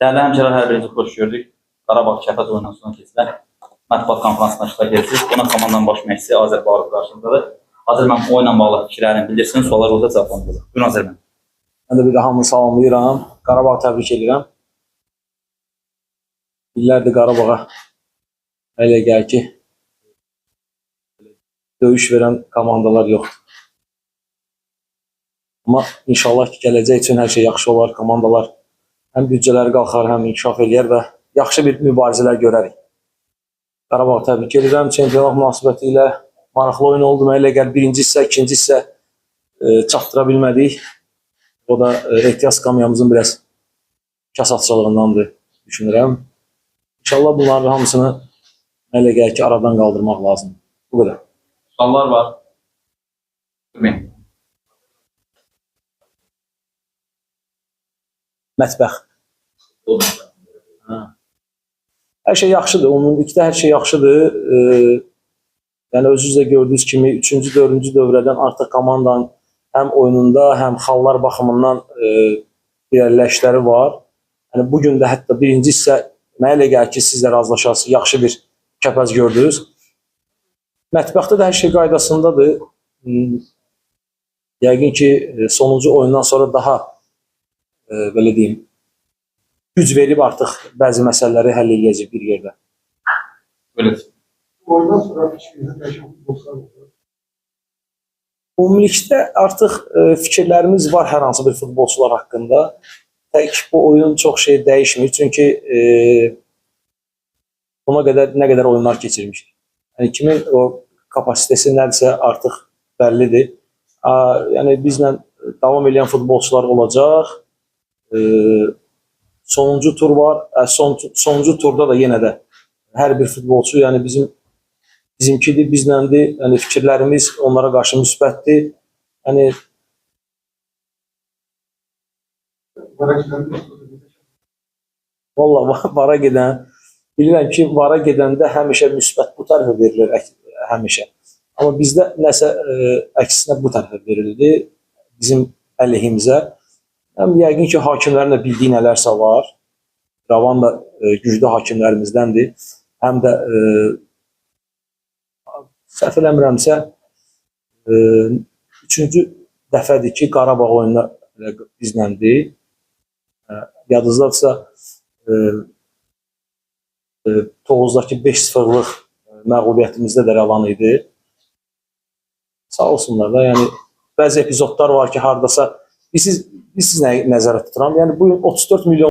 Değerli həmçələr, hər birinizi xoş gördük. Qarabağ Kəfəz oyundan sonra keçilən mətbuat konferansına iştirak edirsiniz. Buna komandanın baş məşqçisi Azər Bağırov qarşınızdadır. Azər mənim oyunla bağlı fikirlərini bildirsiniz, suallar olsa cavablandırılır. Buyurun Azər mənim. Mən də bir də hamını salamlayıram. Qarabağı təbrik edirəm. İllərdir Qarabağa elə gəl ki, döyüş verən komandalar yoxdur. Amma inşallah ki, gələcək üçün hər şey yaxşı olar. Komandalar həm büdcələri qalxar, həm inkişaf eləyər və yaxşı bir mübarizələr görərik. Qarabağı təbrik edirəm. Çempionat münasibəti ilə maraqlı oyun oldu. Mənə elə gəl birinci hissə, ikinci hissə çatdıra bilmədik. O da ehtiyac kamyamızın biraz kasatçılığındandır, düşünürəm. İnşallah bunların hamısını mənə elə gəl ki, aradan qaldırmaq lazımdır. Bu qədər. Suallar var. Buyurun. Mətbəx. Hər şey yaxşıdır. Ümumilikdə hər şey yaxşıdır. Yəni özünüz də gördüyünüz kimi 3-cü, 4-cü dövrədən artıq komandanın həm oyununda, həm xallar baxımından irəliləyişləri var. Yəni bugün də hətta birinci hissə mənə elə gəlir ki, siz də razılaşarsınız, yaxşı bir Kəpəz gördünüz. Mətbəxdə də hər şey qaydasındadır. Yəqin ki, sonuncu oyundan sonra daha belə deyim, güc verib artıq bəzi məsələləri həll edəcək bir yerdə. Böyle. Oyundan sonra fikrinizə dəyişən futbolçular oldu. Ümumilikdə artıq fikirlərimiz var hər hansı bir futbolçular haqqında. Tək bu oyun çox şey dəyişmir. Çünki buna qədər nə qədər oyunlar keçirmişik. Yəni kimin o kapasitesi nədirsə artıq bəllidir. Yəni bizlə davam edən futbolçular olacaq. Sonuncu tur var. Sonuncu turda da yenə də hər bir futbolçu, yəni bizimkidir, bizləndir. Yəni fikirlərimiz onlara qarşı müsbətdir. Yəni vallahi vara gedən, bilirəm ki, vara gedəndə həmişə müsbət bu tərəfə verilir, həmişə. Amma bizdə nəsə əksinə bu tərəfə verildi, bizim əleyhimizə. Həm yəqin ki, hakimlərin də bildiyi nələrsə var. Ravan da güclü hakimlərimizdəndir. Həm də səhv eləmirəmsə 3-cü dəfədir ki, Qarabağ oyununa bizləndir. Yadınızdadırsa Tovuz'dakı 5-0'lıq məğlubiyyətimizdə də rəvan idi. Sağ olsunlar da, yəni bəzi epizodlar var ki, hardasa biz siz nəzərə tuturam. Yəni bu 34 milyon